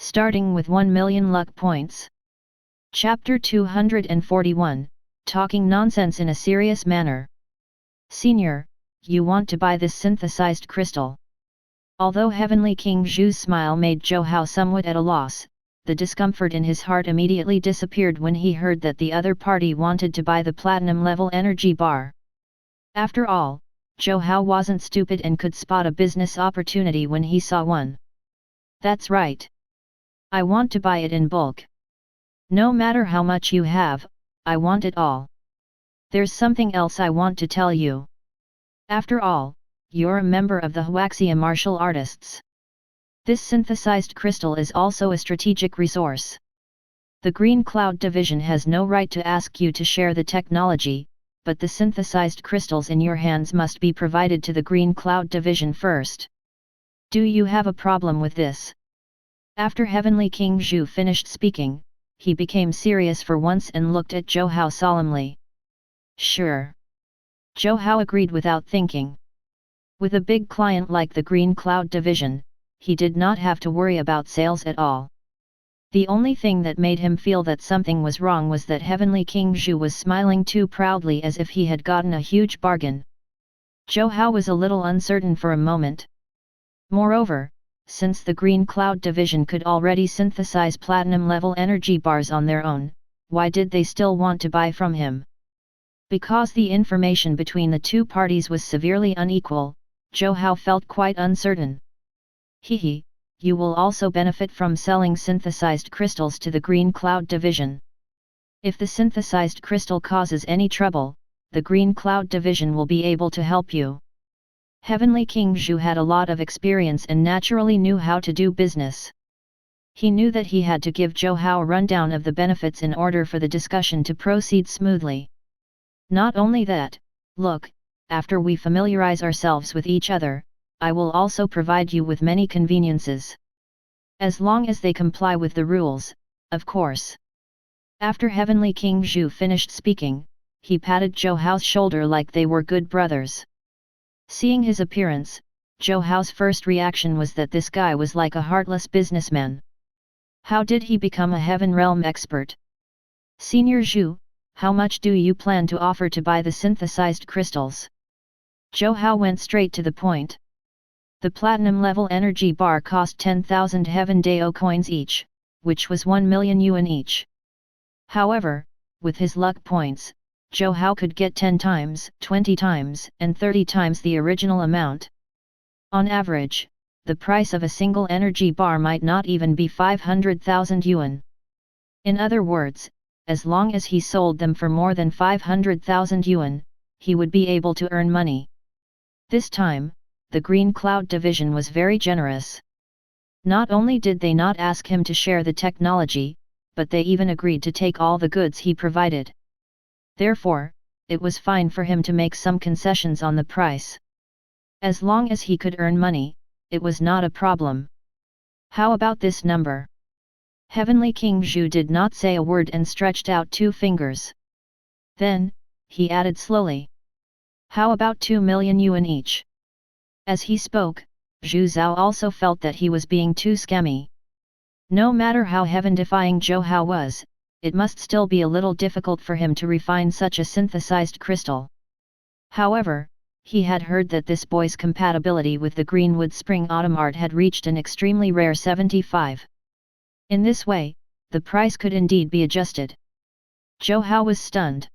starting with 1 million luck points. Chapter 241, Talking Nonsense in a Serious Manner. Senior, you want to buy this synthesized crystal. Although Heavenly King Zhu's smile made Zhou Hao somewhat at a loss, the discomfort in his heart immediately disappeared when he heard that the other party wanted to buy the platinum-level energy bar. After all, Zhou Hao wasn't stupid and could spot a business opportunity when he saw one. That's right. I want to buy it in bulk. No matter how much you have, I want it all. There's something else I want to tell you. After all, you're a member of the Huaxia martial artists. This synthesized crystal is also a strategic resource. The Green Cloud Division has no right to ask you to share the technology, but the synthesized crystals in your hands must be provided to the Green Cloud Division first. Do you have a problem with this? After Heavenly King Zhu finished speaking, he became serious for once and looked at Zhou Hao solemnly. Sure. Zhou Hao agreed without thinking. With a big client like the Green Cloud Division, he did not have to worry about sales at all. The only thing that made him feel that something was wrong was that Heavenly King Zhu was smiling too proudly as if he had gotten a huge bargain. Zhou Hao was a little uncertain for a moment. Moreover, since the Green Cloud Division could already synthesize platinum-level energy bars on their own, why did they still want to buy from him? Because the information between the two parties was severely unequal, Zhou Hao felt quite uncertain. Hehe, you will also benefit from selling synthesized crystals to the Green Cloud Division. If the synthesized crystal causes any trouble, the Green Cloud Division will be able to help you. Heavenly King Zhu had a lot of experience and naturally knew how to do business. He knew that he had to give Zhou Hao a rundown of the benefits in order for the discussion to proceed smoothly. Not only that, look, after we familiarize ourselves with each other, I will also provide you with many conveniences. As long as they comply with the rules, of course. After Heavenly King Zhu finished speaking, he patted Zhou Hao's shoulder like they were good brothers. Seeing his appearance, Zhou Hao's first reaction was that this guy was like a heartless businessman. How did he become a Heaven Realm expert? Senior Zhu, how much do you plan to offer to buy the synthesized crystals? Zhou Hao went straight to the point. The platinum-level energy bar cost 10,000 Heaven Dao coins each, which was 1 million yuan each. However, with his luck points, Zhou Hao could get 10 times, 20 times, and 30 times the original amount. On average, the price of a single energy bar might not even be 500,000 yuan. In other words, as long as he sold them for more than 500,000 yuan, he would be able to earn money. This time, the Green Cloud Division was very generous. Not only did they not ask him to share the technology, but they even agreed to take all the goods he provided. Therefore, it was fine for him to make some concessions on the price. As long as he could earn money, it was not a problem. How about this number? Heavenly King Zhu did not say a word and stretched out 2 fingers. Then, he added slowly. How about 2 million yuan each? As he spoke, Zhu Zhao also felt that he was being too scammy. No matter how heaven-defying Zhou Hao was, it must still be a little difficult for him to refine such a synthesized crystal. However, he had heard that this boy's compatibility with the Greenwood Spring Autumn art had reached an extremely rare 75. In this way, the price could indeed be adjusted. Zhou Hao was stunned.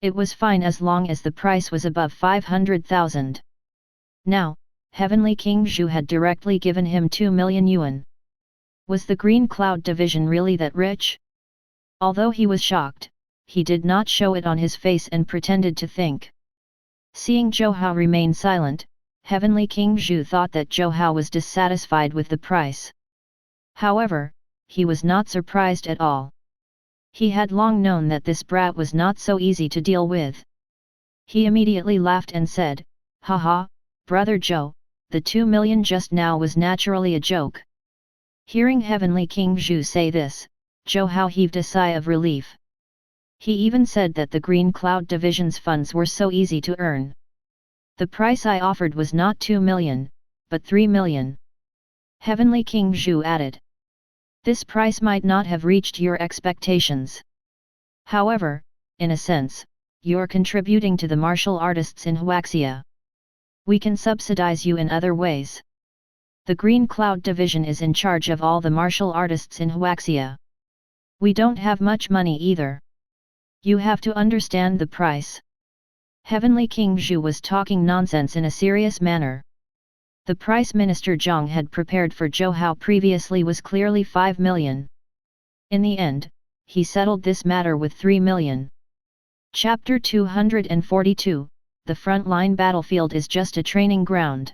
It was fine as long as the price was above 500,000. Now, Heavenly King Zhu had directly given him 2 million yuan. Was the Green Cloud Division really that rich? Although he was shocked, he did not show it on his face and pretended to think. Seeing Zhou Hao remain silent, Heavenly King Zhu thought that Zhou Hao was dissatisfied with the price. However, he was not surprised at all. He had long known that this brat was not so easy to deal with. He immediately laughed and said, "Haha, Brother Zhou, the 2 million just now was naturally a joke." Hearing Heavenly King Zhu say this, Zhou Hao heaved a sigh of relief. He even said that the Green Cloud Division's funds were so easy to earn. The price I offered was not 2 million, but 3 million. Heavenly King Zhu added. This price might not have reached your expectations. However, in a sense, you're contributing to the martial artists in Huaxia. We can subsidize you in other ways. The Green Cloud Division is in charge of all the martial artists in Huaxia. We don't have much money either. You have to understand the price. Heavenly King Zhu was talking nonsense in a serious manner. The price Minister Zhang had prepared for Zhou Hao previously was clearly 5 million. In the end, he settled this matter with 3 million. Chapter 242, The Frontline Battlefield is just a training ground.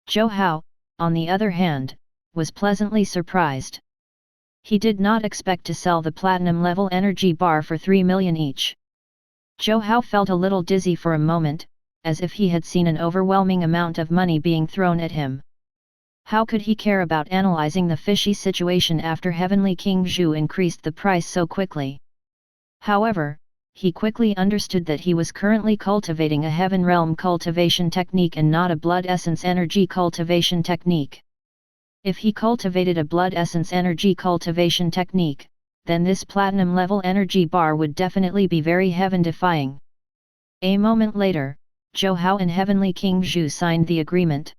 Zhou Hao, on the other hand, was pleasantly surprised. He did not expect to sell the platinum level energy bar for 3 million each. Zhou Hao felt a little dizzy for a moment, as if he had seen an overwhelming amount of money being thrown at him. How could he care about analyzing the fishy situation after Heavenly King Zhu increased the price so quickly? However, he quickly understood that he was currently cultivating a Heaven Realm cultivation technique and not a Blood Essence energy cultivation technique. If he cultivated a Blood Essence energy cultivation technique, then this platinum level energy bar would definitely be very heaven-defying. A moment later, Zhou Hao and Heavenly King Zhu signed the agreement.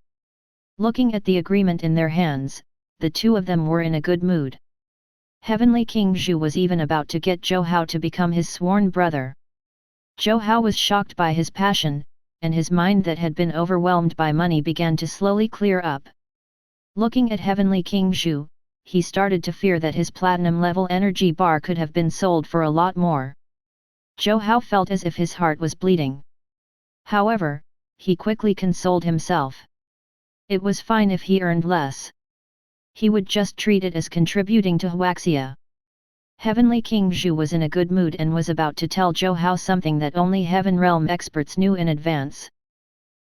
Looking at the agreement in their hands, the two of them were in a good mood. Heavenly King Zhu was even about to get Zhou Hao to become his sworn brother. Zhou Hao was shocked by his passion, and his mind that had been overwhelmed by money began to slowly clear up. Looking at Heavenly King Zhu, he started to fear that his platinum level energy bar could have been sold for a lot more. Zhou Hao felt as if his heart was bleeding. However, he quickly consoled himself. It was fine if he earned less. He would just treat it as contributing to Huaxia. Heavenly King Zhu was in a good mood and was about to tell Zhou Hao something that only Heaven Realm experts knew in advance.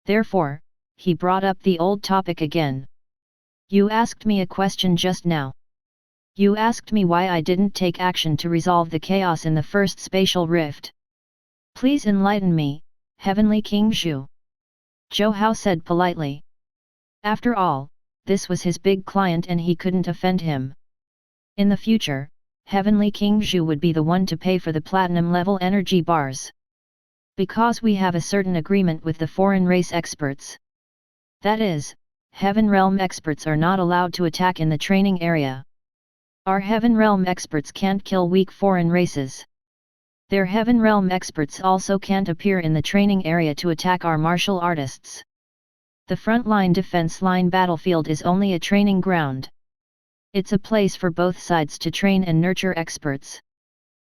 Therefore, he brought up the old topic again. You asked me a question just now. You asked me why I didn't take action to resolve the chaos in the first spatial rift. Please enlighten me, Heavenly King Zhu. Zhou Hao said politely. After all, this was his big client and he couldn't offend him. In the future, Heavenly King Zhu would be the one to pay for the platinum level energy bars. Because we have a certain agreement with the foreign race experts. That is, Heaven Realm experts are not allowed to attack in the training area. Our Heaven Realm experts can't kill weak foreign races. Their Heaven Realm experts also can't appear in the training area to attack our martial artists. The frontline defense line battlefield is only a training ground. It's a place for both sides to train and nurture experts.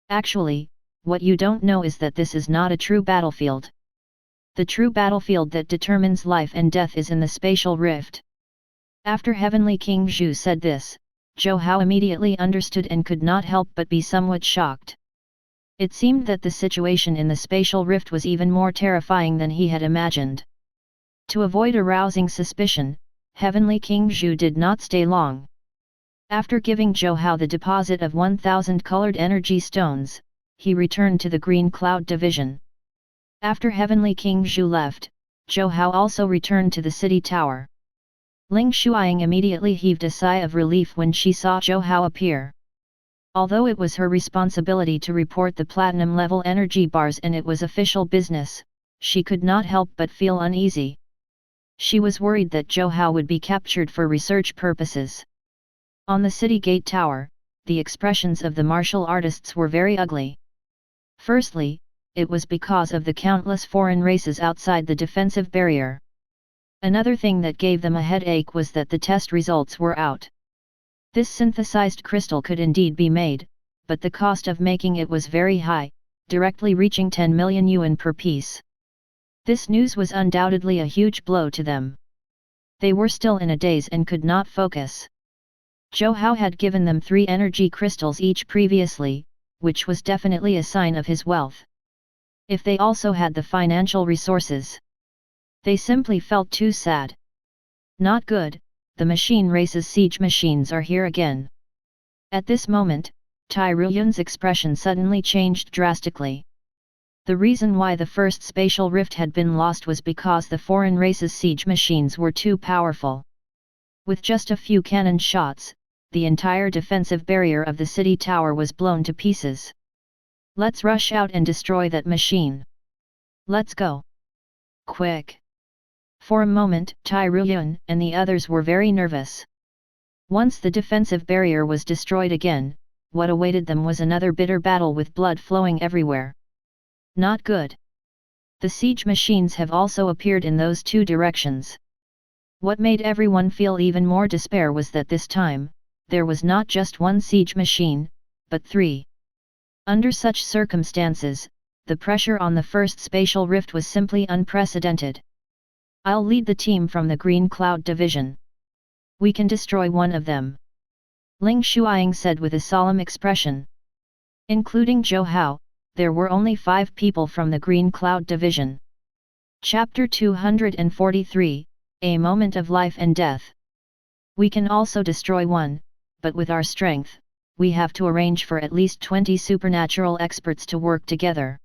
Actually, what you don't know is that this is not a true battlefield. The true battlefield that determines life and death is in the spatial rift. After Heavenly King Zhu said this, Zhou Hao immediately understood and could not help but be somewhat shocked. It seemed that the situation in the spatial rift was even more terrifying than he had imagined. To avoid arousing suspicion, Heavenly King Zhu did not stay long. After giving Zhou Hao the deposit of 1,000 colored energy stones, he returned to the Green Cloud Division. After Heavenly King Zhu left, Zhou Hao also returned to the city tower. Ling Shuiying immediately heaved a sigh of relief when she saw Zhou Hao appear. Although it was her responsibility to report the platinum level energy bars and it was official business, she could not help but feel uneasy. She was worried that Zhou Hao would be captured for research purposes. On the city gate tower, the expressions of the martial artists were very ugly. Firstly, it was because of the countless foreign races outside the defensive barrier. Another thing that gave them a headache was that the test results were out. This synthesized crystal could indeed be made, but the cost of making it was very high, directly reaching 10 million yuan per piece. This news was undoubtedly a huge blow to them. They were still in a daze and could not focus. Zhou Hao had given them 3 energy crystals each previously, which was definitely a sign of his wealth. If they also had the financial resources, they simply felt too sad. Not good, the machine race's siege machines are here again. At this moment, Tai Ruyun's expression suddenly changed drastically. The reason why the first spatial rift had been lost was because the foreign race's siege machines were too powerful. With just a few cannon shots, the entire defensive barrier of the city tower was blown to pieces. Let's rush out and destroy that machine. Let's go. Quick. For a moment, Tai Ruyun and the others were very nervous. Once the defensive barrier was destroyed again, what awaited them was another bitter battle with blood flowing everywhere. Not good. The siege machines have also appeared in those two directions. What made everyone feel even more despair was that this time, there was not just one siege machine, but 3. Under such circumstances, the pressure on the first spatial rift was simply unprecedented. I'll lead the team from the Green Cloud Division. We can destroy one of them. Ling Shuiying said with a solemn expression. Including Zhou Hao, there were only 5 people from the Green Cloud Division. Chapter 243, A Moment of Life and Death. We can also destroy one, but with our strength, we have to arrange for at least 20 supernatural experts to work together.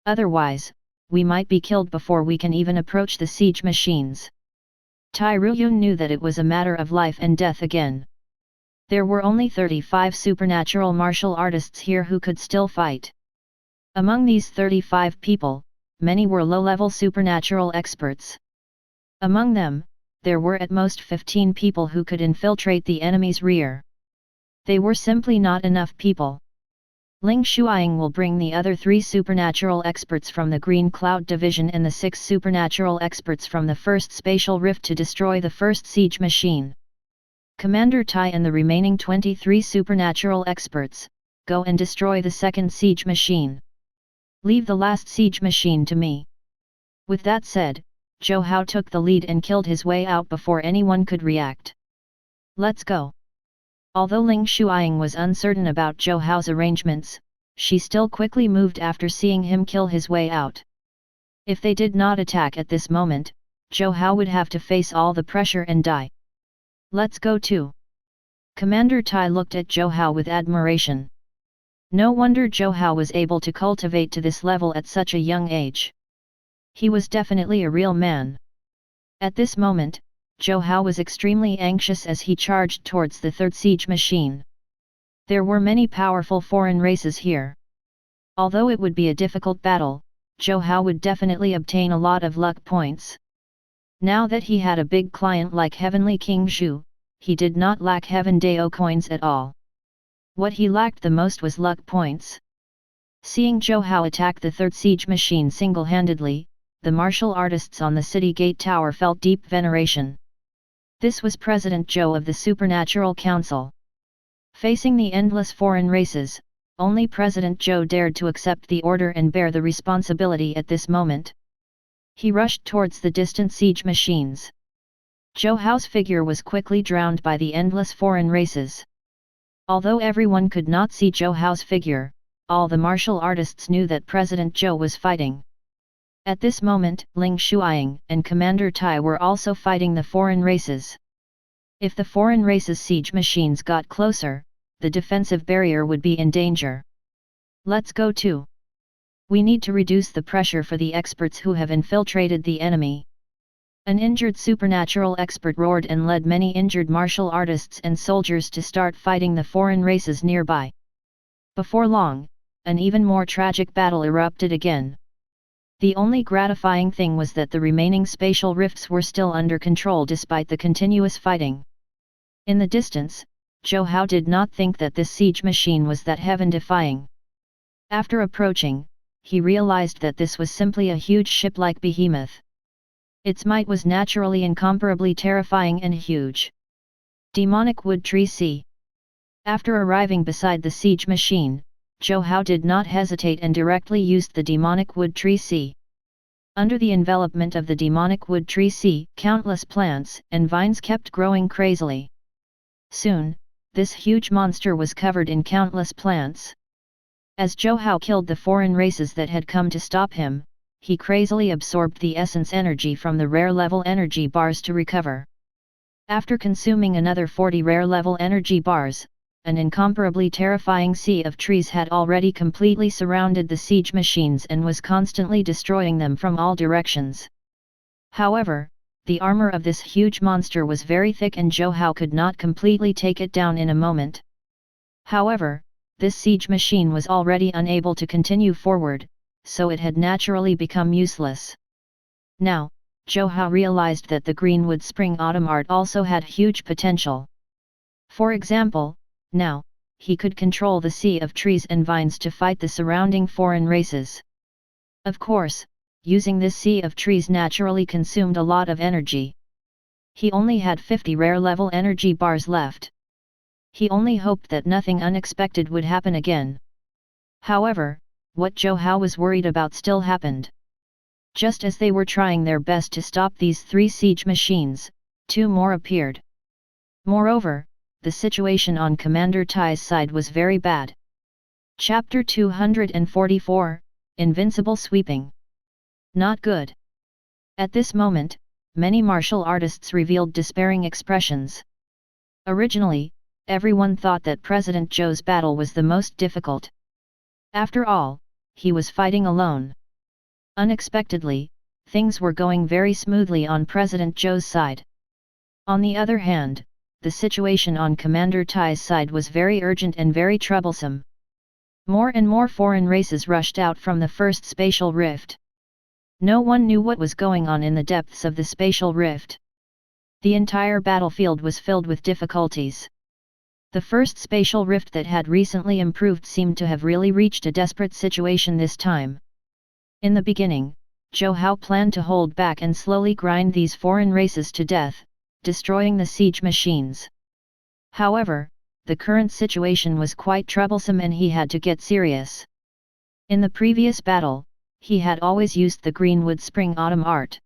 Otherwise, we might be killed before we can even approach the siege machines. Tai Ruyun knew that it was a matter of life and death again. There were only 35 supernatural martial artists here who could still fight. Among these 35 people, many were low-level supernatural experts. Among them, there were at most 15 people who could infiltrate the enemy's rear. They were simply not enough people. Ling Shuiying will bring the other 3 supernatural experts from the Green Cloud Division and the 6 supernatural experts from the first spatial rift to destroy the first siege machine. Commander Tai and the remaining 23 supernatural experts, go and destroy the second siege machine. Leave the last siege machine to me. With that said, Zhou Hao took the lead and killed his way out before anyone could react. Let's go. Although Ling Shuiying was uncertain about Zhou Hao's arrangements, she still quickly moved after seeing him kill his way out. If they did not attack at this moment, Zhou Hao would have to face all the pressure and die. Let's go too. Commander Tai looked at Zhou Hao with admiration. No wonder Zhou Hao was able to cultivate to this level at such a young age. He was definitely a real man. At this moment, Zhou Hao was extremely anxious as he charged towards the third siege machine. There were many powerful foreign races here. Although it would be a difficult battle, Zhou Hao would definitely obtain a lot of luck points. Now that he had a big client like Heavenly King Zhu, he did not lack Heaven Dao coins at all. What he lacked the most was luck points. Seeing Zhou Hao attack the third siege machine single-handedly, the martial artists on the city gate tower felt deep veneration. This was President Zhou of the Supernatural Council. Facing the endless foreign races, only President Zhou dared to accept the order and bear the responsibility at this moment. He rushed towards the distant siege machines. Zhou Hao's figure was quickly drowned by the endless foreign races. Although everyone could not see Zhou Hao's figure, all the martial artists knew that President Zhou was fighting. At this moment, Ling Shuiying and Commander Tai were also fighting the foreign races. If the foreign races' siege machines got closer, the defensive barrier would be in danger. Let's go too. We need to reduce the pressure for the experts who have infiltrated the enemy. An injured supernatural expert roared and led many injured martial artists and soldiers to start fighting the foreign races nearby. Before long, an even more tragic battle erupted again. The only gratifying thing was that the remaining spatial rifts were still under control despite the continuous fighting. In the distance, Zhou Hao did not think that this siege machine was that heaven-defying. After approaching, he realized that this was simply a huge ship-like behemoth. Its might was naturally incomparably terrifying and huge. Demonic Wood Tree C. After arriving beside the siege machine, Zhou Hao did not hesitate and directly used the demonic wood tree C. Under the envelopment of the demonic wood tree C, countless plants and vines kept growing crazily. Soon, this huge monster was covered in countless plants. As Zhou Hao killed the foreign races that had come to stop him, he crazily absorbed the essence energy from the rare level energy bars to recover. After consuming another 40 rare level energy bars, an incomparably terrifying sea of trees had already completely surrounded the siege machines and was constantly destroying them from all directions. However, the armor of this huge monster was very thick and Zhou Hao could not completely take it down in a moment. However, this siege machine was already unable to continue forward, so it had naturally become useless. Now, Zhou Hao realized that the Greenwood Spring Autumn art also had huge potential. For example, now, he could control the sea of trees and vines to fight the surrounding foreign races. Of course, using this sea of trees naturally consumed a lot of energy. He only had 50 rare level energy bars left. He only hoped that nothing unexpected would happen again. However, what Zhou Hao was worried about still happened. Just as they were trying their best to stop these 3 siege machines, 2 more appeared. Moreover, the situation on Commander Tai's side was very bad. Chapter 244, Invincible Sweeping. Not good. At this moment, many martial artists revealed despairing expressions. Originally, everyone thought that President Zhou's battle was the most difficult. After all, he was fighting alone. Unexpectedly, things were going very smoothly on President Zhou's side. On the other hand, the situation on Commander Tai's side was very urgent and very troublesome. More and more foreign races rushed out from the first spatial rift. No one knew what was going on in the depths of the spatial rift. The entire battlefield was filled with difficulties. The first spatial rift that had recently improved seemed to have really reached a desperate situation this time. In the beginning, Zhou Hao planned to hold back and slowly grind these foreign races to death, destroying the siege machines. However, the current situation was quite troublesome and he had to get serious. In the previous battle, he had always used the Greenwood Spring Autumn art.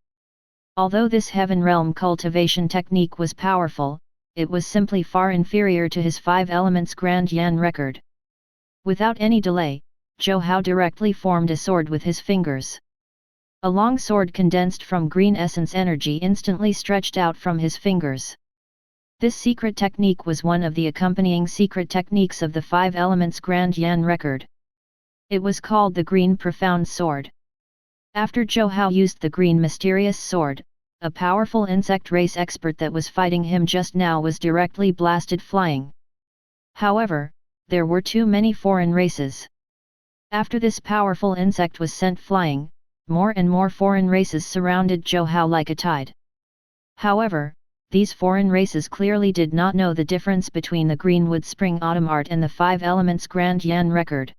Although this Heaven Realm cultivation technique was powerful, it was simply far inferior to his 5 elements Grand Yan record. Without any delay, Zhou Hao directly formed a sword with his fingers. A long sword condensed from green essence energy instantly stretched out from his fingers. This secret technique was one of the accompanying secret techniques of the 5 elements Grand Yan record. It was called the Green Profound Sword. After Zhou Hao used the Green Mysterious Sword, a powerful insect race expert that was fighting him just now was directly blasted flying. However, there were too many foreign races. After this powerful insect was sent flying, more and more foreign races surrounded Zhou Hao like a tide. However, these foreign races clearly did not know the difference between the Greenwood Spring Autumn art and the 5 elements Grand Yan record.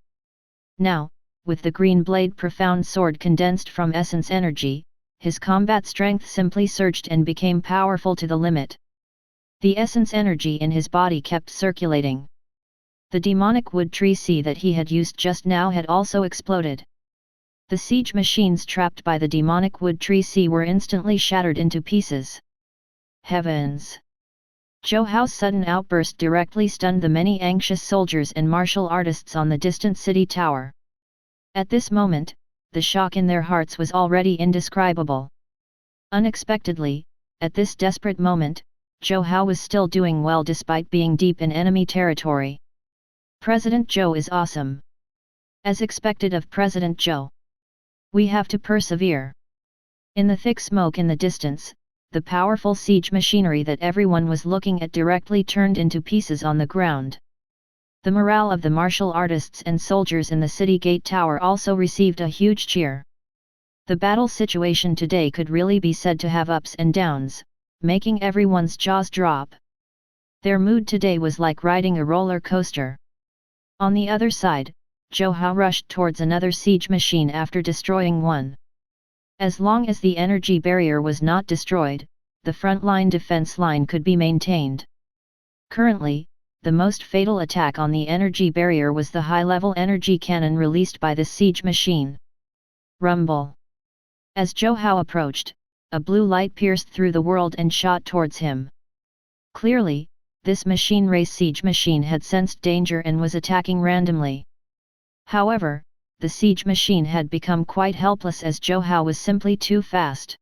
Now, with the Green Blade Profound Sword condensed from essence energy, his combat strength simply surged and became powerful to the limit. The essence energy in his body kept circulating. The demonic wood tree sea that he had used just now had also exploded. The siege machines trapped by the demonic wood tree sea were instantly shattered into pieces. Heavens! Zhou Hao's sudden outburst directly stunned the many anxious soldiers and martial artists on the distant city tower. At this moment, the shock in their hearts was already indescribable. Unexpectedly, at this desperate moment, Zhou Hao was still doing well despite being deep in enemy territory. President Zhou is awesome. As expected of President Zhou. We have to persevere. In the thick smoke in the distance, the powerful siege machinery that everyone was looking at directly turned into pieces on the ground. The morale of the martial artists and soldiers in the city gate tower also received a huge cheer. The battle situation today could really be said to have ups and downs, making everyone's jaws drop. Their mood today was like riding a roller coaster. On the other side, Zhou Hao rushed towards another siege machine after destroying one. As long as the energy barrier was not destroyed, the front-line defense line could be maintained. Currently, the most fatal attack on the energy barrier was the high-level energy cannon released by the siege machine. Rumble! As Zhou Hao approached, a blue light pierced through the world and shot towards him. Clearly, this machine race siege machine had sensed danger and was attacking randomly. However, the siege machine had become quite helpless as Zhou Hao was simply too fast.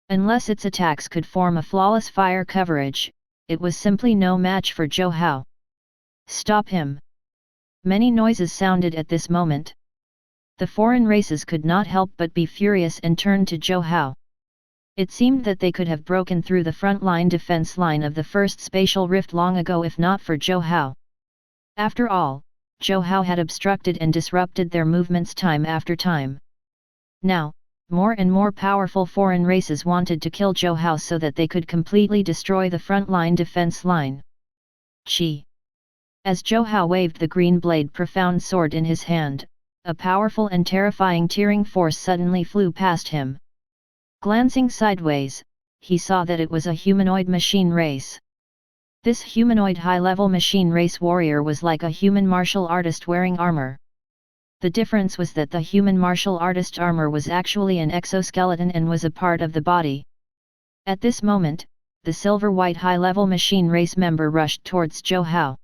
Unless its attacks could form a flawless fire coverage, it was simply no match for Zhou Hao. Stop him! Many noises sounded at this moment. The foreign races could not help but be furious and turned to Zhou Hao. It seemed that they could have broken through the front-line defense line of the first spatial rift long ago if not for Zhou Hao. After all, Zhou Hao had obstructed and disrupted their movements time after time. Now, more and more powerful foreign races wanted to kill Zhou Hao so that they could completely destroy the front-line defense line. Chi. As Zhou Hao waved the green blade profound sword in his hand, a powerful and terrifying tearing force suddenly flew past him. Glancing sideways, he saw that it was a humanoid machine race. This humanoid high-level machine race warrior was like a human martial artist wearing armor. The difference was that the human martial artist armor was actually an exoskeleton and was a part of the body. At this moment, the silver-white high-level machine race member rushed towards Zhou Hao.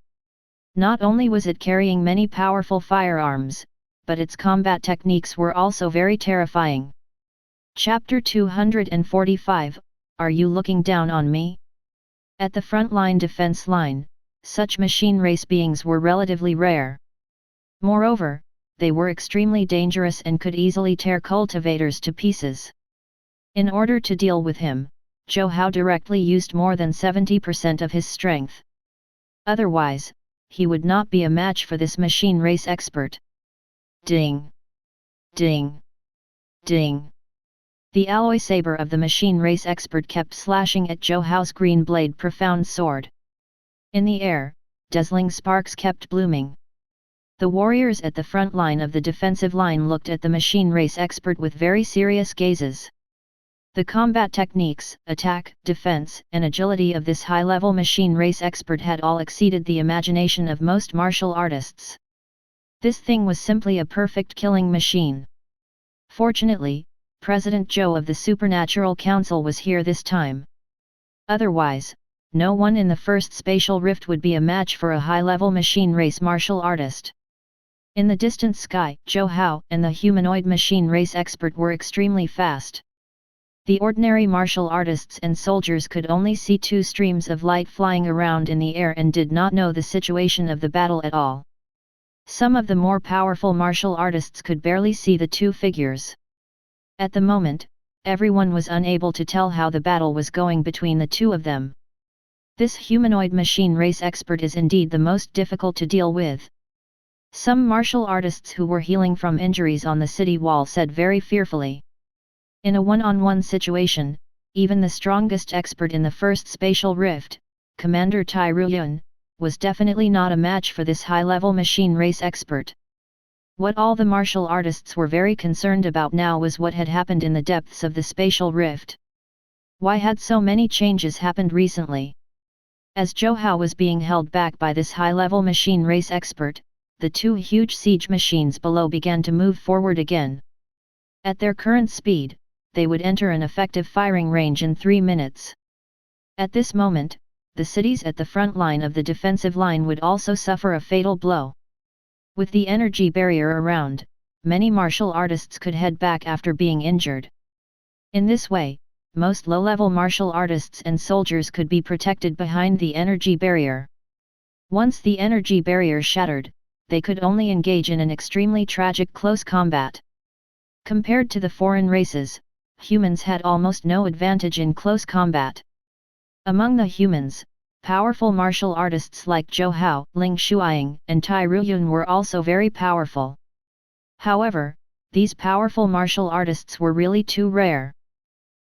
Not only was it carrying many powerful firearms, but its combat techniques were also very terrifying. Chapter 245, Are you looking down on me? At the front-line defense line, such machine race beings were relatively rare. Moreover, they were extremely dangerous and could easily tear cultivators to pieces. In order to deal with him, Zhou Hao directly used more than 70% of his strength. Otherwise, he would not be a match for this machine race expert. Ding! Ding! Ding! The alloy saber of the machine race expert kept slashing at Zhou Hao's green blade profound sword. In the air, dazzling sparks kept blooming. The warriors at the front line of the defensive line looked at the machine race expert with very serious gazes. The combat techniques, attack, defense, and agility of this high-level machine race expert had all exceeded the imagination of most martial artists. This thing was simply a perfect killing machine. Fortunately, President Zhou of the Supernatural Council was here this time. Otherwise, no one in the first spatial rift would be a match for a high-level machine race martial artist. In the distant sky, Zhou Hao and the humanoid machine race expert were extremely fast. The ordinary martial artists and soldiers could only see two streams of light flying around in the air and did not know the situation of the battle at all. Some of the more powerful martial artists could barely see the two figures. At the moment, everyone was unable to tell how the battle was going between the two of them. This humanoid machine race expert is indeed the most difficult to deal with. Some martial artists who were healing from injuries on the city wall said very fearfully. In a one-on-one situation, even the strongest expert in the first spatial rift, Commander Tai Ruyun, was definitely not a match for this high-level machine race expert. What all the martial artists were very concerned about now was what had happened in the depths of the spatial rift. Why had so many changes happened recently? As Zhou Hao was being held back by this high-level machine race expert, the two huge siege machines below began to move forward again. At their current speed, they would enter an effective firing range in 3 minutes. At this moment, the cities at the front line of the defensive line would also suffer a fatal blow. With the energy barrier around, many martial artists could head back after being injured. In this way, most low-level martial artists and soldiers could be protected behind the energy barrier. Once the energy barrier shattered, they could only engage in an extremely tragic close combat. Compared to the foreign races, humans had almost no advantage in close combat. Among the humans, powerful martial artists like Zhou Hao, Ling Shuiying, and Tai Ruyun were also very powerful. However, these powerful martial artists were really too rare.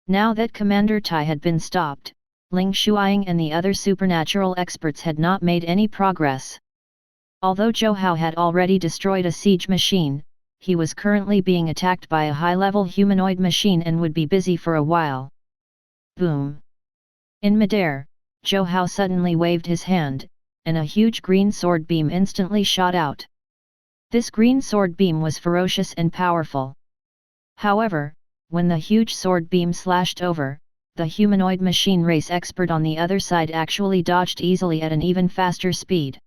Now that Commander Tai had been stopped, Ling Shuiying and the other supernatural experts had not made any progress. Although Zhou Hao had already destroyed a siege machine, he was currently being attacked by a high-level humanoid machine and would be busy for a while. Boom! In midair, Zhou Hao suddenly waved his hand, and a huge green sword beam instantly shot out. This green sword beam was ferocious and powerful. However, when the huge sword beam slashed over, the humanoid machine race expert on the other side actually dodged easily at an even faster speed.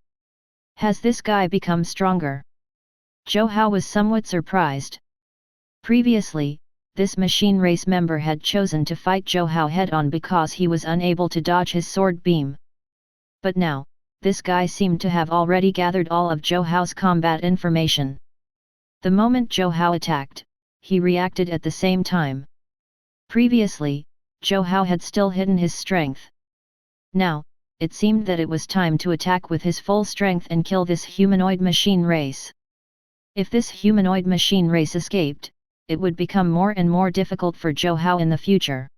Has this guy become stronger? Zhou Hao was somewhat surprised. Previously, this machine race member had chosen to fight Zhou Hao head-on because he was unable to dodge his sword beam. But now, this guy seemed to have already gathered all of Zhou Hao's combat information. The moment Zhou Hao attacked, he reacted at the same time. Previously, Zhou Hao had still hidden his strength. Now, it seemed that it was time to attack with his full strength and kill this humanoid machine race. If this humanoid machine race escaped, it would become more and more difficult for Zhou Hao in the future.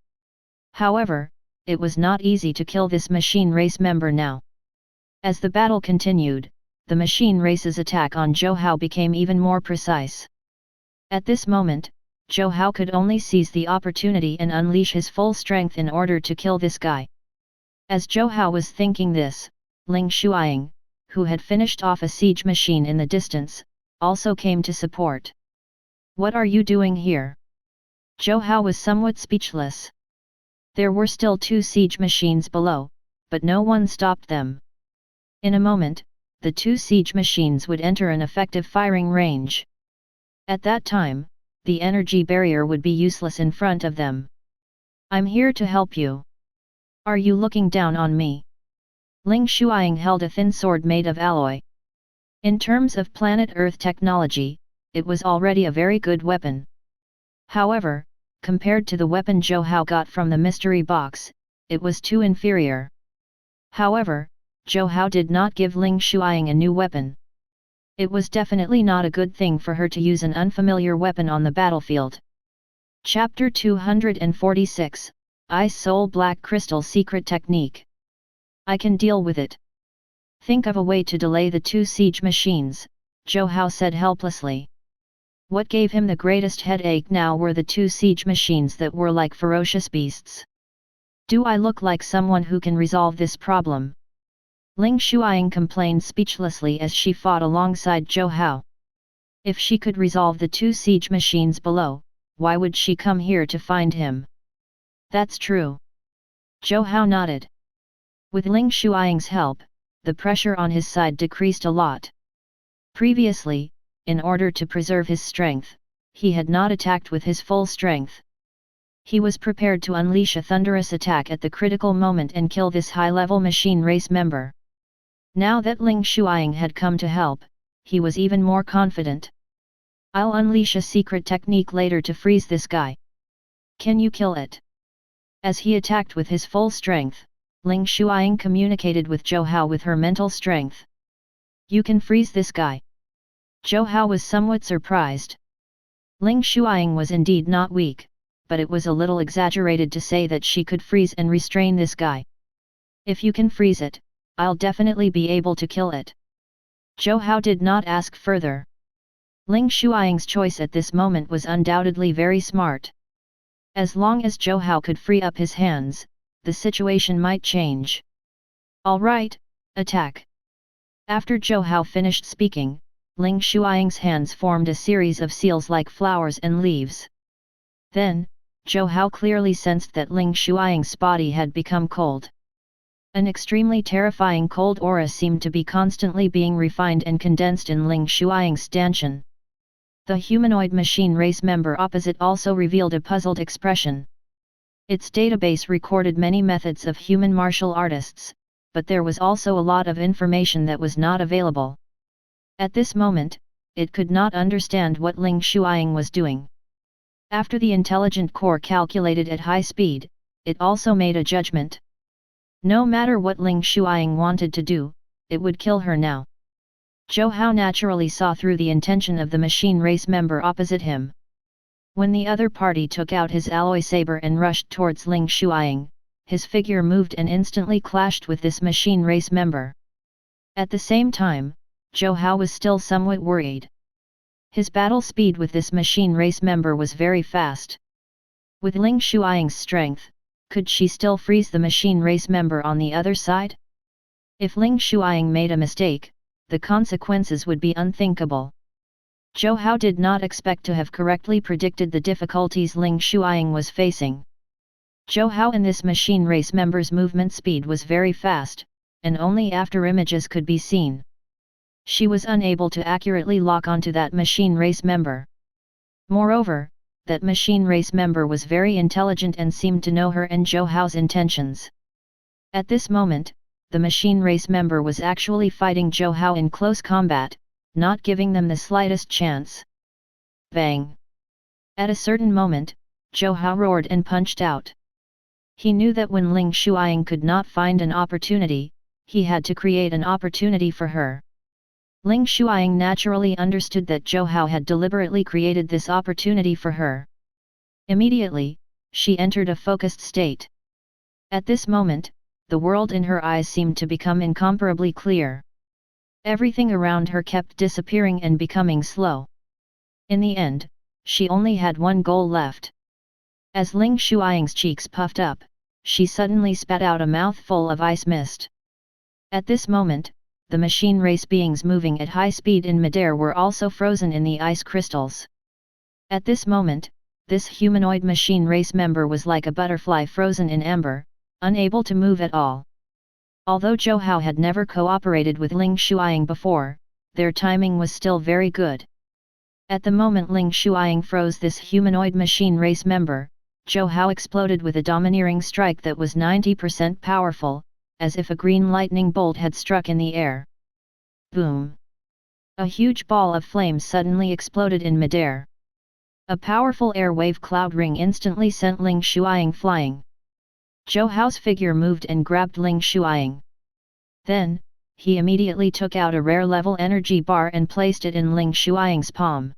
However, it was not easy to kill this machine race member now. As the battle continued, the machine race's attack on Zhou Hao became even more precise. At this moment, Zhou Hao could only seize the opportunity and unleash his full strength in order to kill this guy. As Zhou Hao was thinking this, Ling Shuiying, who had finished off a siege machine in the distance, also came to support. "What are you doing here?" Zhou Hao was somewhat speechless. There were still 2 siege machines below, but no one stopped them. In a moment, the 2 siege machines would enter an effective firing range. At that time, the energy barrier would be useless in front of them. "I'm here to help you. Are you looking down on me?" Ling Shuiying held a thin sword made of alloy. In terms of planet Earth technology, it was already a very good weapon. However, compared to the weapon Zhou Hao got from the mystery box, it was too inferior. However, Zhou Hao did not give Ling Shuiying a new weapon. It was definitely not a good thing for her to use an unfamiliar weapon on the battlefield. Chapter 246, Ice Soul Black Crystal Secret Technique. "I can deal with it. Think of a way to delay the 2 siege machines," Zhou Hao said helplessly. What gave him the greatest headache now were the 2 siege machines that were like ferocious beasts. "Do I look like someone who can resolve this problem?" Ling Shuiying complained speechlessly as she fought alongside Zhou Hao. If she could resolve the 2 siege machines below, why would she come here to find him? "That's true." Zhou Hao nodded. With Ling Shuiying's help, the pressure on his side decreased a lot. Previously, in order to preserve his strength, he had not attacked with his full strength. He was prepared to unleash a thunderous attack at the critical moment and kill this high-level machine race member. Now that Ling Shuiying had come to help, he was even more confident. "I'll unleash a secret technique later to freeze this guy. Can you kill it?" As he attacked with his full strength, Ling Shuiying communicated with Zhou Hao with her mental strength. "You can freeze this guy." Zhou Hao was somewhat surprised. Ling Shuiying was indeed not weak, but it was a little exaggerated to say that she could freeze and restrain this guy. "If you can freeze it, I'll definitely be able to kill it." Zhou Hao did not ask further. Ling Shuiying's choice at this moment was undoubtedly very smart. As long as Zhou Hao could free up his hands, the situation might change. "All right, attack." After Zhou Hao finished speaking, Ling Shuiying's hands formed a series of seals like flowers and leaves. Then, Zhou Hao clearly sensed that Ling Shuiying's body had become cold. An extremely terrifying cold aura seemed to be constantly being refined and condensed in Ling Shuiying's stanchion. The humanoid machine race member opposite also revealed a puzzled expression. Its database recorded many methods of human martial artists, but there was also a lot of information that was not available. At this moment, it could not understand what Ling Shuiying was doing. After the intelligent core calculated at high speed, it also made a judgment. No matter what Ling Shuiying wanted to do, it would kill her now. Zhou Hao naturally saw through the intention of the machine race member opposite him. When the other party took out his alloy saber and rushed towards Ling Shuiying, his figure moved and instantly clashed with this machine race member. At the same time, Zhou Hao was still somewhat worried. His battle speed with this machine race member was very fast. With Ling Shuiying's strength, could she still freeze the machine race member on the other side? If Ling Shuiying made a mistake, the consequences would be unthinkable. Zhou Hao did not expect to have correctly predicted the difficulties Ling Shuiying was facing. Zhou Hao and this machine race member's movement speed was very fast, and only after images could be seen. She was unable to accurately lock onto that machine race member. Moreover, that machine race member was very intelligent and seemed to know her and Zhou Hao's intentions. At this moment, the machine race member was actually fighting Zhou Hao in close combat, not giving them the slightest chance. Bang! At a certain moment, Zhou Hao roared and punched out. He knew that when Ling Shuiying could not find an opportunity, he had to create an opportunity for her. Ling Shuiying naturally understood that Zhou Hao had deliberately created this opportunity for her. Immediately, she entered a focused state. At this moment, the world in her eyes seemed to become incomparably clear. Everything around her kept disappearing and becoming slow. In the end, she only had one goal left. As Ling Shuiying's cheeks puffed up, she suddenly spat out a mouthful of ice mist. At this moment, the machine race beings moving at high speed in midair were also frozen in the ice crystals. At this moment, this humanoid machine race member was like a butterfly frozen in amber, unable to move at all. Although Zhou Hao had never cooperated with Ling Shuiying before, their timing was still very good. At the moment Ling Shuiying froze this humanoid machine race member, Zhou Hao exploded with a domineering strike that was 90% powerful, as if a green lightning bolt had struck in the air. Boom! A huge ball of flame suddenly exploded in midair. A powerful air wave cloud ring instantly sent Ling Shuiying flying. Zhou Hao's figure moved and grabbed Ling Shuiying. Then, he immediately took out a rare level energy bar and placed it in Ling Shuiying's palm.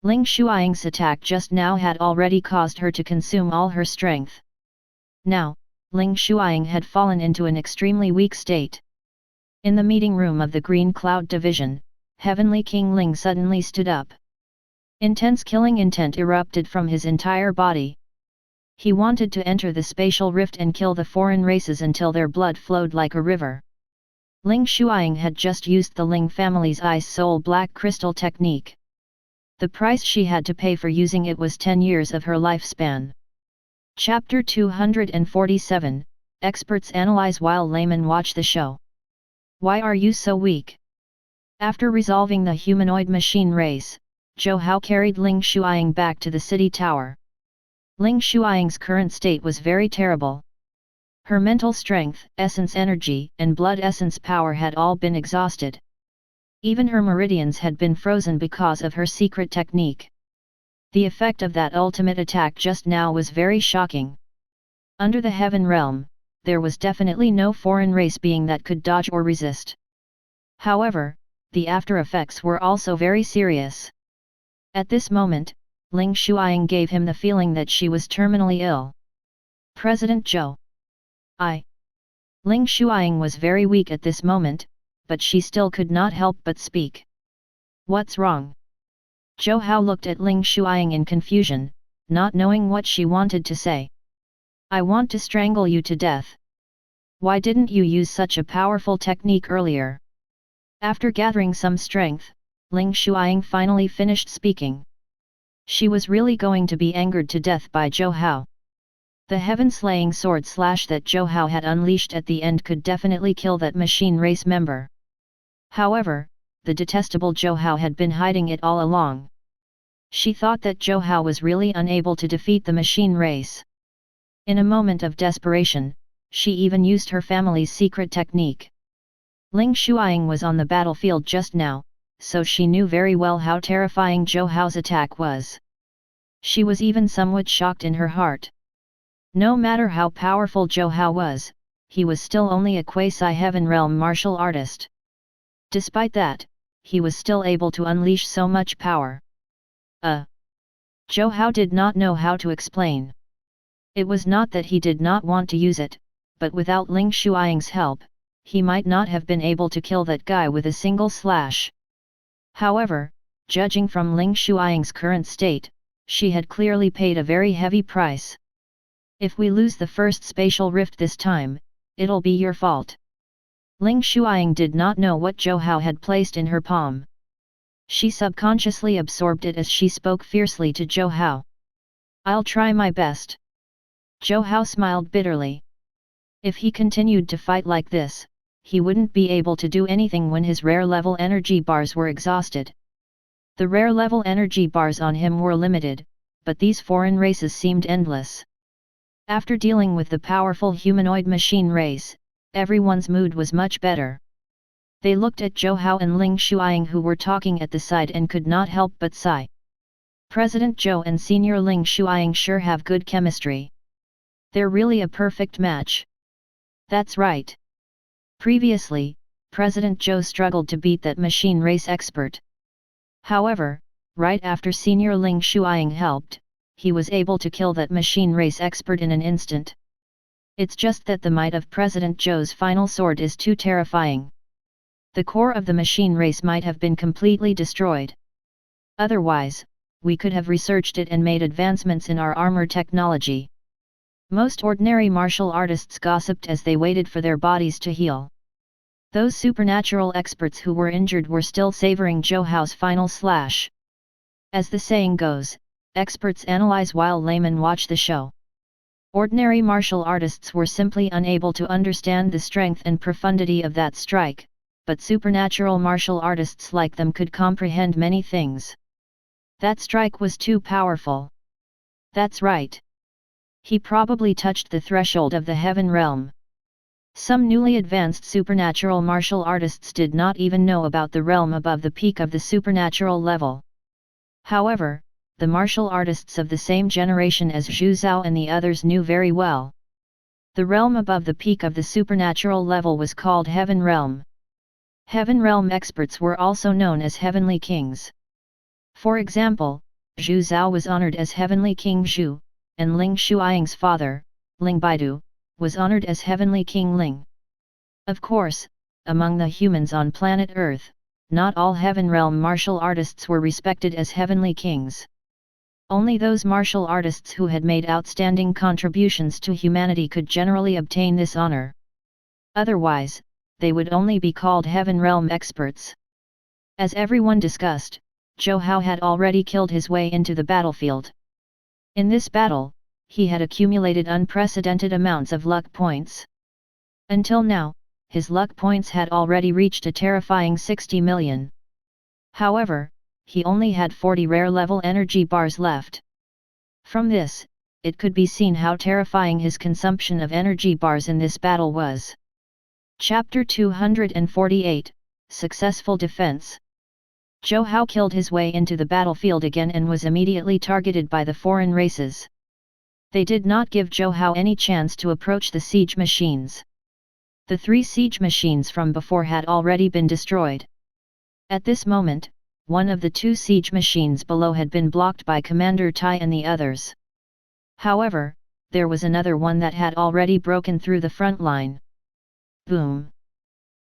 Ling Shuiying's attack just now had already caused her to consume all her strength. Now, Ling Shuiying had fallen into an extremely weak state. In the meeting room of the Green Cloud Division, Heavenly King Ling suddenly stood up. Intense killing intent erupted from his entire body. He wanted to enter the spatial rift and kill the foreign races until their blood flowed like a river. Ling Shuiying had just used the Ling family's Ice Soul Black Crystal technique. The price she had to pay for using it was 10 years of her lifespan. Chapter 247, Experts Analyze while laymen watch the show. Why are you so weak? After resolving the humanoid machine race, Zhou Hao carried Ling Shuiying back to the city tower. Ling Shuiying's current state was very terrible. Her mental strength, essence energy, and blood essence power had all been exhausted. Even her meridians had been frozen because of her secret technique. The effect of that ultimate attack just now was very shocking. Under the heaven realm, there was definitely no foreign race being that could dodge or resist. However, the after effects were also very serious. At this moment, Ling Shuiying gave him the feeling that she was terminally ill. President Zhou. Ling Shuiying was very weak at this moment, but she still could not help but speak. What's wrong? Zhou Hao looked at Ling Shuiying in confusion, not knowing what she wanted to say. I want to strangle you to death. Why didn't you use such a powerful technique earlier? After gathering some strength, Ling Shuiying finally finished speaking. She was really going to be angered to death by Zhou Hao. The heaven-slaying sword slash that Zhou Hao had unleashed at the end could definitely kill that machine race member. However, the detestable Zhou Hao had been hiding it all along. She thought that Zhou Hao was really unable to defeat the machine race. In a moment of desperation, she even used her family's secret technique. Ling Shuiying was on the battlefield just now, so she knew very well how terrifying Zhou Hao's attack was. She was even somewhat shocked in her heart. No matter how powerful Zhou Hao was, he was still only a quasi-heaven realm martial artist. Despite that, he was still able to unleash so much power. Zhou Hao did not know how to explain. It was not that he did not want to use it, but without Ling Shuiying's help, he might not have been able to kill that guy with a single slash. However, judging from Ling Shuiying's current state, she had clearly paid a very heavy price. If we lose the first spatial rift this time, it'll be your fault. Ling Shuiying did not know what Zhou Hao had placed in her palm. She subconsciously absorbed it as she spoke fiercely to Zhou Hao. I'll try my best. Zhou Hao smiled bitterly. If he continued to fight like this, he wouldn't be able to do anything when his rare level energy bars were exhausted. The rare level energy bars on him were limited, but these foreign races seemed endless. After dealing with the powerful humanoid machine race, everyone's mood was much better. They looked at Zhou Hao and Ling Shuiying who were talking at the side and could not help but sigh. President Zhou and Senior Ling Shuiying sure have good chemistry. They're really a perfect match. That's right. Previously, President Zhou struggled to beat that machine race expert. However, right after Senior Ling Shuiying helped, he was able to kill that machine race expert in an instant. It's just that the might of President Zhou's final sword is too terrifying. The core of the machine race might have been completely destroyed. Otherwise, we could have researched it and made advancements in our armor technology. Most ordinary martial artists gossiped as they waited for their bodies to heal. Those supernatural experts who were injured were still savoring Zhou Hao's final slash. As the saying goes, experts analyze while laymen watch the show. Ordinary martial artists were simply unable to understand the strength and profundity of that strike, but supernatural martial artists like them could comprehend many things. That strike was too powerful. That's right. He probably touched the threshold of the heaven realm. Some newly advanced supernatural martial artists did not even know about the realm above the peak of the supernatural level. However, the martial artists of the same generation as Zhu Zhao and the others knew very well. The realm above the peak of the supernatural level was called Heaven Realm. Heaven Realm experts were also known as Heavenly Kings. For example, Zhu Zhao was honored as Heavenly King Zhu, and Ling Shuiying's father, Ling Baidu, was honored as Heavenly King Ling. Of course, among the humans on planet Earth, not all Heaven Realm martial artists were respected as Heavenly Kings. Only those martial artists who had made outstanding contributions to humanity could generally obtain this honor. Otherwise, they would only be called Heaven Realm experts. As everyone discussed, Zhou Hao had already killed his way into the battlefield. In this battle, he had accumulated unprecedented amounts of luck points. Until now, his luck points had already reached a terrifying 60 million. However, he only had 40 rare level energy bars left. From this, it could be seen how terrifying his consumption of energy bars in this battle was. Chapter 248, Successful Defense. Zhou Hao killed his way into the battlefield again and was immediately targeted by the foreign races. They did not give Zhou Hao any chance to approach the siege machines. The 3 siege machines from before had already been destroyed. At this moment, one of the 2 siege machines below had been blocked by Commander Tai and the others. However, there was another one that had already broken through the front line. Boom!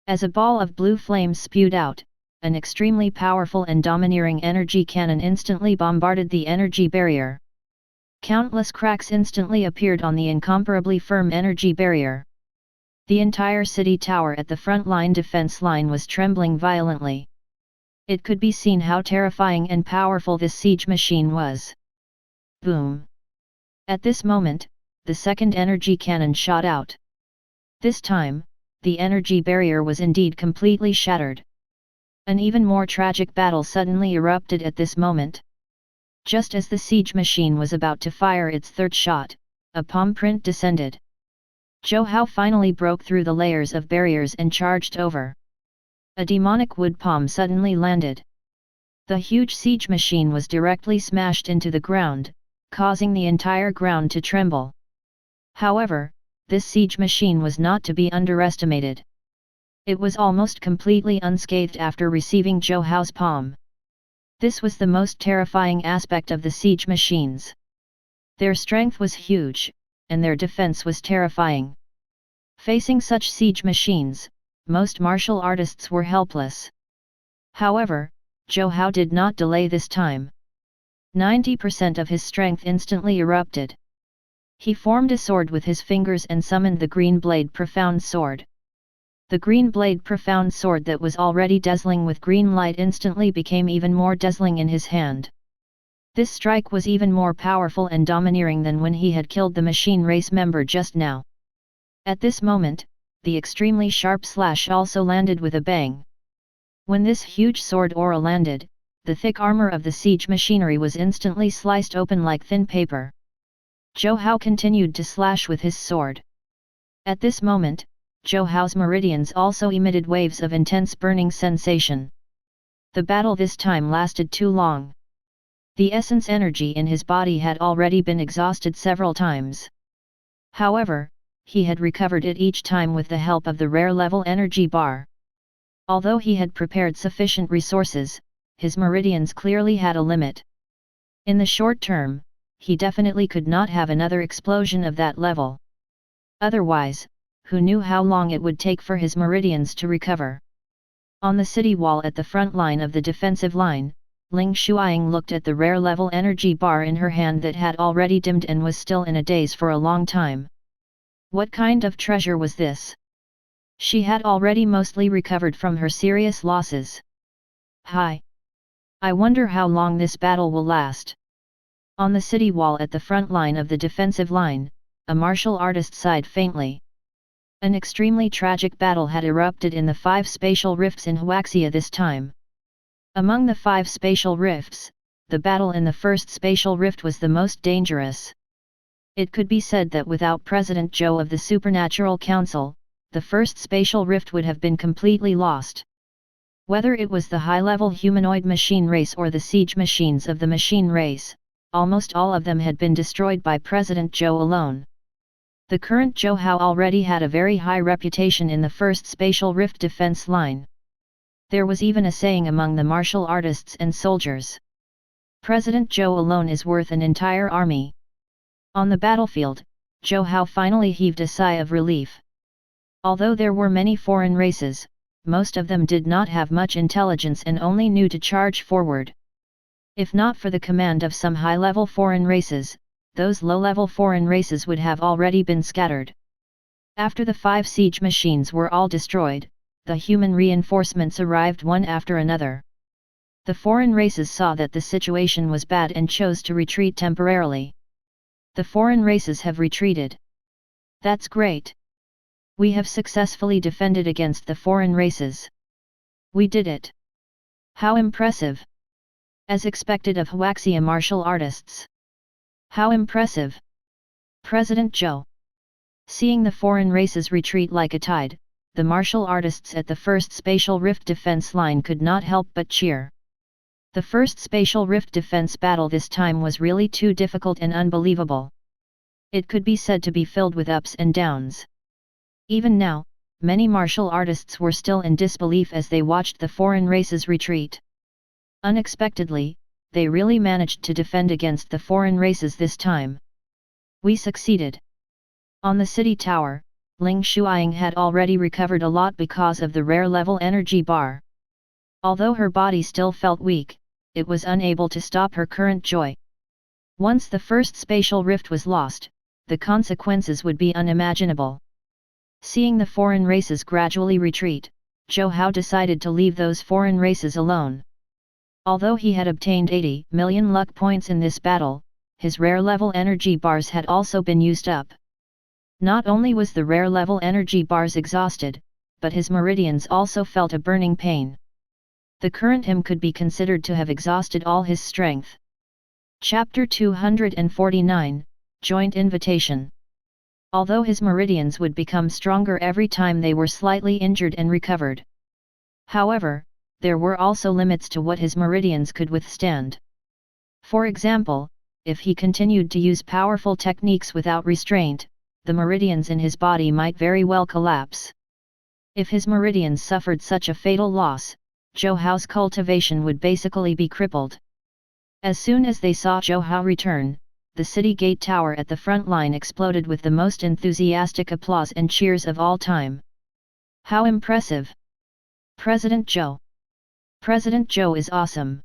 As a ball of blue flames spewed out, an extremely powerful and domineering energy cannon instantly bombarded the energy barrier. Countless cracks instantly appeared on the incomparably firm energy barrier. The entire city tower at the front line defense line was trembling violently. It could be seen how terrifying and powerful this siege machine was. Boom! At this moment, the second energy cannon shot out. This time, the energy barrier was indeed completely shattered. An even more tragic battle suddenly erupted at this moment. Just as the siege machine was about to fire its third shot, a palm print descended. Zhou Hao finally broke through the layers of barriers and charged over. A demonic wood palm suddenly landed. The huge siege machine was directly smashed into the ground, causing the entire ground to tremble. However, this siege machine was not to be underestimated. It was almost completely unscathed after receiving Zhou Hao's palm. This was the most terrifying aspect of the siege machines. Their strength was huge, and their defense was terrifying. Facing such siege machines, most martial artists were helpless. However, Zhou Hao did not delay this time. 90% of his strength instantly erupted. He formed a sword with his fingers and summoned the Green Blade Profound Sword. The Green Blade Profound Sword that was already dazzling with green light instantly became even more dazzling in his hand. This strike was even more powerful and domineering than when he had killed the machine race member just now. At this moment, the extremely sharp slash also landed with a bang. When this huge sword aura landed, the thick armor of the siege machinery was instantly sliced open like thin paper. Zhou Hao continued to slash with his sword. At this moment, Zhou Hao's meridians also emitted waves of intense burning sensation. The battle this time lasted too long. The essence energy in his body had already been exhausted several times. However, he had recovered it each time with the help of the rare level energy bar. Although he had prepared sufficient resources, his meridians clearly had a limit. In the short term, he definitely could not have another explosion of that level. Otherwise, who knew how long it would take for his meridians to recover? On the city wall at the front line of the defensive line, Ling Shuiying looked at the rare level energy bar in her hand that had already dimmed and was still in a daze for a long time. What kind of treasure was this? She had already mostly recovered from her serious losses. Hi! I wonder how long this battle will last. On the city wall at the front line of the defensive line, a martial artist sighed faintly. An extremely tragic battle had erupted in the 5 spatial rifts in Huaxia this time. Among the 5 spatial rifts, the battle in the first spatial rift was the most dangerous. It could be said that without President Zhou of the Supernatural Council, the first spatial rift would have been completely lost. Whether it was the high-level humanoid machine race or the siege machines of the machine race, almost all of them had been destroyed by President Zhou alone. The current Zhou Hao already had a very high reputation in the first spatial rift defense line. There was even a saying among the martial artists and soldiers. President Zhou alone is worth an entire army. On the battlefield, Zhou Hao finally heaved a sigh of relief. Although there were many foreign races, most of them did not have much intelligence and only knew to charge forward. If not for the command of some high-level foreign races, those low-level foreign races would have already been scattered. After the 5 siege machines were all destroyed, the human reinforcements arrived one after another. The foreign races saw that the situation was bad and chose to retreat temporarily. The foreign races have retreated. That's great. We have successfully defended against the foreign races. We did it. How impressive! As expected of Huaxia martial artists. How impressive! President Zhou. Seeing the foreign races retreat like a tide, the martial artists at the first spatial rift defense line could not help but cheer. The first spatial rift defense battle this time was really too difficult and unbelievable. It could be said to be filled with ups and downs. Even now, many martial artists were still in disbelief as they watched the foreign races retreat. Unexpectedly, they really managed to defend against the foreign races this time. We succeeded. On the city tower, Ling Shuiying had already recovered a lot because of the rare level energy bar. Although her body still felt weak, it was unable to stop her current joy. Once the first spatial rift was lost, the consequences would be unimaginable. Seeing the foreign races gradually retreat, Zhou Hao decided to leave those foreign races alone. Although he had obtained 80 million luck points in this battle, his rare level energy bars had also been used up. Not only was the rare level energy bars exhausted, but his meridians also felt a burning pain. The current him could be considered to have exhausted all his strength. Chapter 249, Joint Invitation. Although his meridians would become stronger every time they were slightly injured and recovered. However, there were also limits to what his meridians could withstand. For example, if he continued to use powerful techniques without restraint, the meridians in his body might very well collapse. If his meridians suffered such a fatal loss, Zhou Hao's cultivation would basically be crippled. As soon as they saw Zhou Hao return, the city gate tower at the front line exploded with the most enthusiastic applause and cheers of all time. How impressive! President Zhou! President Zhou is awesome!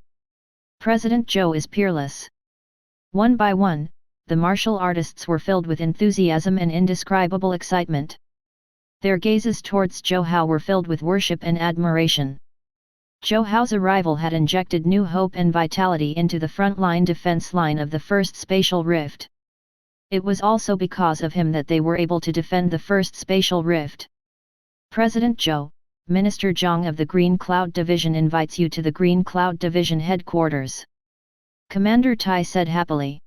President Zhou is peerless! One by one, the martial artists were filled with enthusiasm and indescribable excitement. Their gazes towards Zhou Hao were filled with worship and admiration. Zhou Hao's arrival had injected new hope and vitality into the front-line defense line of the first spatial rift. It was also because of him that they were able to defend the first spatial rift. President Zhou, Minister Zhang of the Green Cloud Division invites you to the Green Cloud Division headquarters. Commander Tai said happily.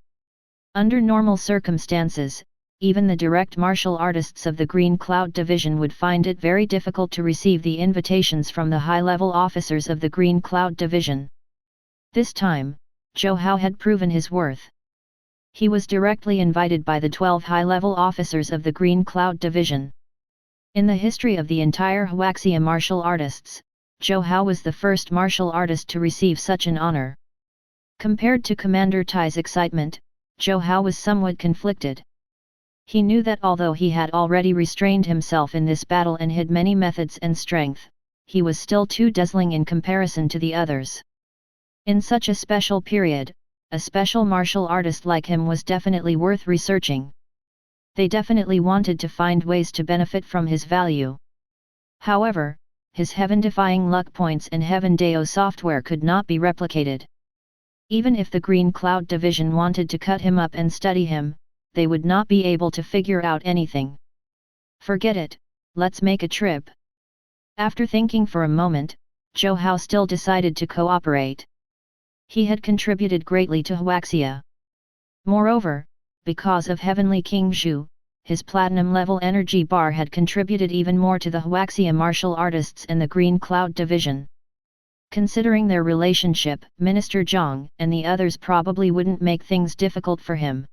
Under normal circumstances, even the direct martial artists of the Green Cloud Division would find it very difficult to receive the invitations from the high-level officers of the Green Cloud Division. This time, Zhou Hao had proven his worth. He was directly invited by the 12 high-level officers of the Green Cloud Division. In the history of the entire Huaxia martial artists, Zhou Hao was the first martial artist to receive such an honor. Compared to Commander Tai's excitement, Zhou Hao was somewhat conflicted. He knew that although he had already restrained himself in this battle and hid many methods and strength, he was still too dazzling in comparison to the others. In such a special period, a special martial artist like him was definitely worth researching. They definitely wanted to find ways to benefit from his value. However, his heaven-defying luck points and Heaven Dao software could not be replicated. Even if the Green Cloud Division wanted to cut him up and study him, they would not be able to figure out anything. Forget it, let's make a trip. After thinking for a moment, Zhou Hao still decided to cooperate. He had contributed greatly to Huaxia. Moreover, because of Heavenly King Zhu, his platinum-level energy bar had contributed even more to the Huaxia martial artists and the Green Cloud Division. Considering their relationship, Minister Zhang and the others probably wouldn't make things difficult for him.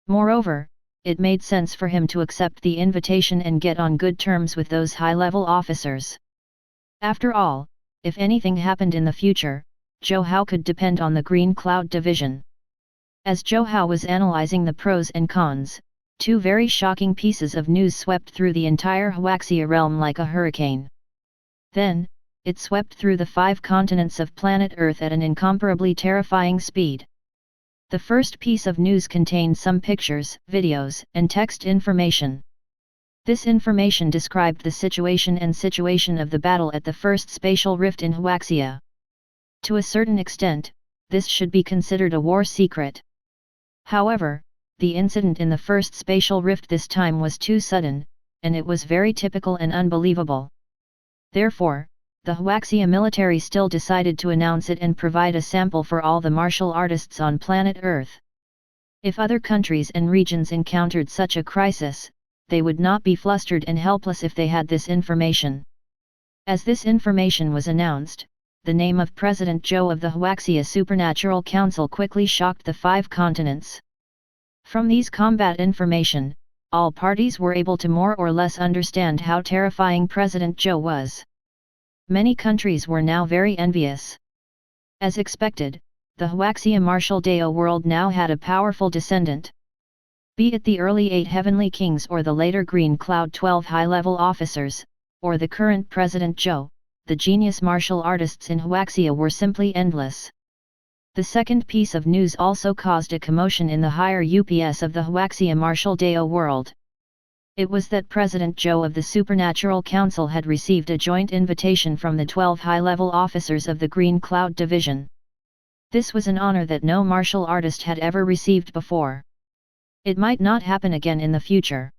Moreover, it made sense for him to accept the invitation and get on good terms with those high-level officers. After all, if anything happened in the future, Zhou Hao could depend on the Green Cloud Division. As Zhou Hao was analyzing the pros and cons, two very shocking pieces of news swept through the entire Huaxia realm like a hurricane. Then, it swept through the 5 continents of planet Earth at an incomparably terrifying speed. The first piece of news contained some pictures, videos, and text information. This information described the situation of the battle at the first spatial rift in Huaxia. To a certain extent, this should be considered a war secret. However, the incident in the first spatial rift this time was too sudden, and it was very typical and unbelievable. Therefore, the Huaxia military still decided to announce it and provide a sample for all the martial artists on planet Earth. If other countries and regions encountered such a crisis, they would not be flustered and helpless if they had this information. As this information was announced, the name of President Zhou of the Huaxia Supernatural Council quickly shocked the 5 continents. From these combat information, all parties were able to more or less understand how terrifying President Zhou was. Many countries were now very envious. As expected, the Huaxia martial Dao world now had a powerful descendant. Be it the early 8 heavenly kings or the later Green Cloud 12 high-level officers, or the current President Zhou, the genius martial artists in Huaxia were simply endless. The second piece of news also caused a commotion in the higher UPS of the Huaxia martial Dao world. It was that President Zhou of the Supernatural Council had received a joint invitation from the 12 high-level officers of the Green Cloud Division. This was an honor that no martial artist had ever received before. It might not happen again in the future.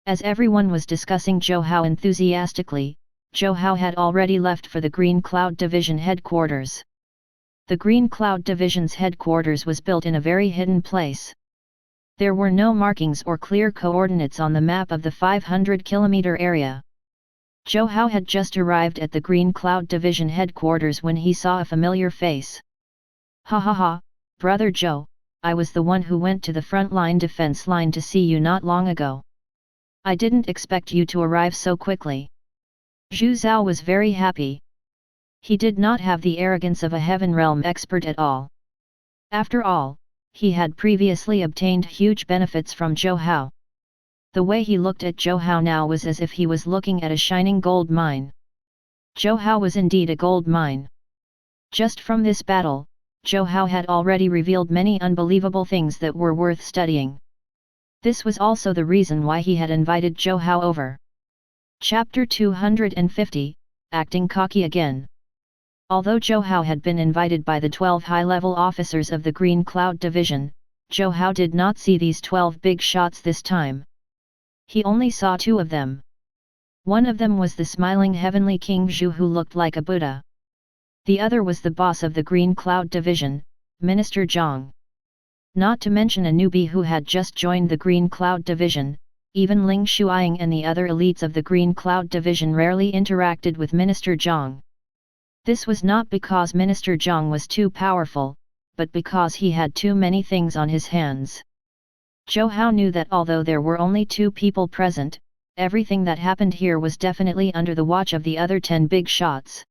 As everyone was discussing Zhou Hao enthusiastically, Zhou Hao had already left for the Green Cloud Division headquarters. The Green Cloud Division's headquarters was built in a very hidden place. There were no markings or clear coordinates on the map of the 500-kilometer area. Zhou Hao had just arrived at the Green Cloud Division headquarters when he saw a familiar face. Ha ha ha, Brother Zhou, I was the one who went to the front-line defense line to see you not long ago. I didn't expect you to arrive so quickly. Zhu Zhao was very happy. He did not have the arrogance of a heaven realm expert at all. After all, he had previously obtained huge benefits from Zhou Hao. The way he looked at Zhou Hao now was as if he was looking at a shining gold mine. Zhou Hao was indeed a gold mine. Just from this battle, Zhou Hao had already revealed many unbelievable things that were worth studying. This was also the reason why he had invited Zhou Hao over. Chapter 250, Acting Cocky Again. Although Zhou Hao had been invited by the 12 high-level officers of the Green Cloud Division, Zhou Hao did not see these 12 big shots this time. He only saw 2 of them. One of them was the smiling heavenly King Zhu who looked like a Buddha. The other was the boss of the Green Cloud Division, Minister Zhang. Not to mention a newbie who had just joined the Green Cloud Division. Even Ling Shuiying and the other elites of the Green Cloud Division rarely interacted with Minister Zhang. This was not because Minister Zhang was too powerful, but because he had too many things on his hands. Zhou Hao knew that although there were only 2 people present, everything that happened here was definitely under the watch of the other 10 big shots.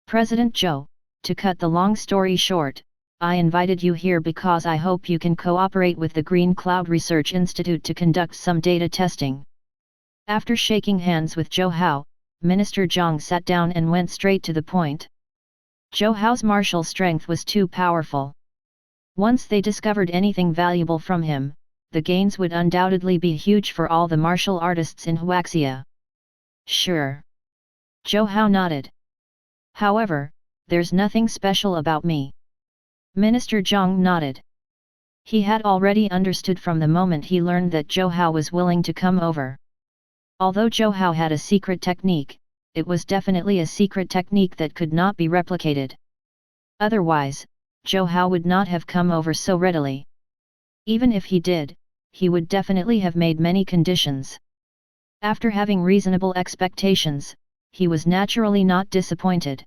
President Zhou, to cut the long story short, I invited you here because I hope you can cooperate with the Green Cloud Research Institute to conduct some data testing. After shaking hands with Zhou Hao, Minister Zhang sat down and went straight to the point. Zhou Hao's martial strength was too powerful. Once they discovered anything valuable from him, the gains would undoubtedly be huge for all the martial artists in Huaxia. Sure. Zhou Hao nodded. However, there's nothing special about me. Minister Zhang nodded. He had already understood from the moment he learned that Zhou Hao was willing to come over. Although Zhou Hao had a secret technique, it was definitely a secret technique that could not be replicated. Otherwise, Zhou Hao would not have come over so readily. Even if he did, he would definitely have made many conditions. After having reasonable expectations, he was naturally not disappointed.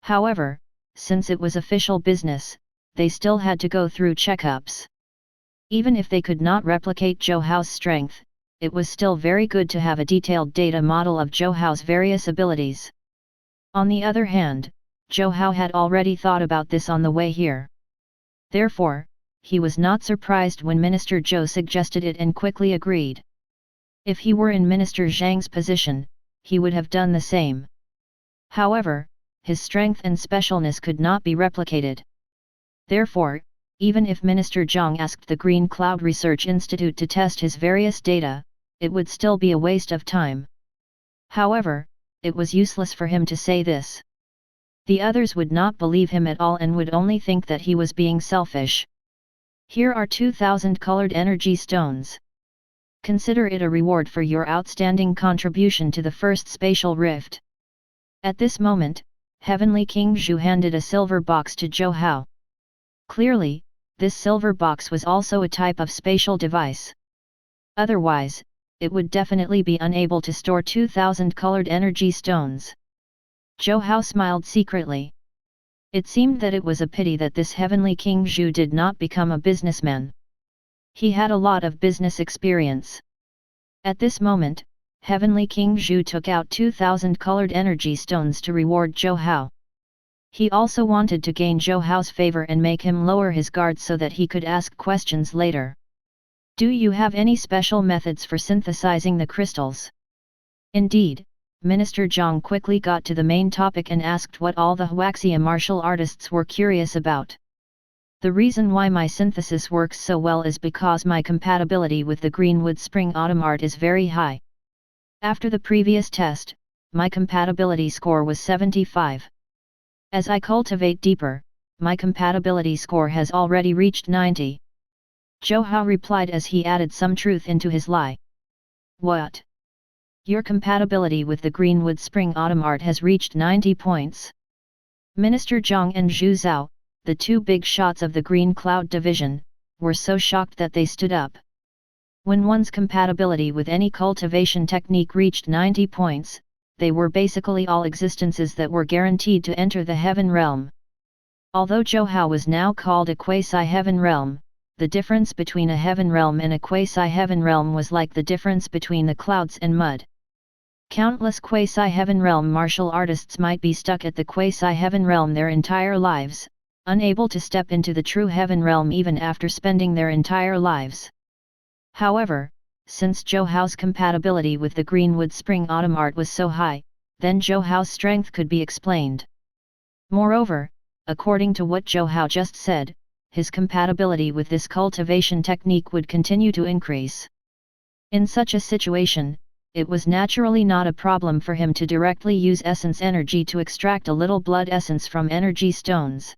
However, since it was official business, they still had to go through checkups. Even if they could not replicate Zhou Hao's strength, it was still very good to have a detailed data model of Zhou Hao's various abilities. On the other hand, Zhou Hao had already thought about this on the way here. Therefore, he was not surprised when Minister Zhou suggested it and quickly agreed. If he were in Minister Zhang's position, he would have done the same. However, his strength and specialness could not be replicated. Therefore, even if Minister Zhang asked the Green Cloud Research Institute to test his various data, it would still be a waste of time. However, it was useless for him to say this. The others would not believe him at all and would only think that he was being selfish. Here are 2,000 colored energy stones. Consider it a reward for your outstanding contribution to the first spatial rift. At this moment, Heavenly King Zhu handed a silver box to Zhou Hao. Clearly, this silver box was also a type of spatial device. Otherwise, it would definitely be unable to store 2,000 colored energy stones. Zhou Hao smiled secretly. It seemed that it was a pity that this Heavenly King Zhu did not become a businessman. He had a lot of business experience. At this moment, Heavenly King Zhu took out 2,000 colored energy stones to reward Zhou Hao. He also wanted to gain Zhou Hao's favor and make him lower his guard so that he could ask questions later. Do you have any special methods for synthesizing the crystals? Indeed, Minister Zhang quickly got to the main topic and asked what all the Huaxia martial artists were curious about. The reason why my synthesis works so well is because my compatibility with the Greenwood Spring Autumn art is very high. After the previous test, my compatibility score was 75. As I cultivate deeper, my compatibility score has already reached 90. Zhou Hao replied as he added some truth into his lie. What? Your compatibility with the Greenwood Spring Autumn art has reached 90 points. Minister Zhang and Zhu Zhao, the 2 big shots of the Green Cloud Division, were so shocked that they stood up. When one's compatibility with any cultivation technique reached 90 points, they were basically all existences that were guaranteed to enter the heaven realm. Although Zhou Hao was now called a quasi-heaven realm, the difference between a heaven realm and a quasi-heaven realm was like the difference between the clouds and mud. Countless quasi-heaven realm martial artists might be stuck at the quasi-heaven realm their entire lives, unable to step into the true heaven realm even after spending their entire lives. However, since Zhou Hao's compatibility with the Greenwood Spring Autumn art was so high, then Zhou Hao's strength could be explained. Moreover, according to what Zhou Hao just said, his compatibility with this cultivation technique would continue to increase. In such a situation, it was naturally not a problem for him to directly use essence energy to extract a little blood essence from energy stones.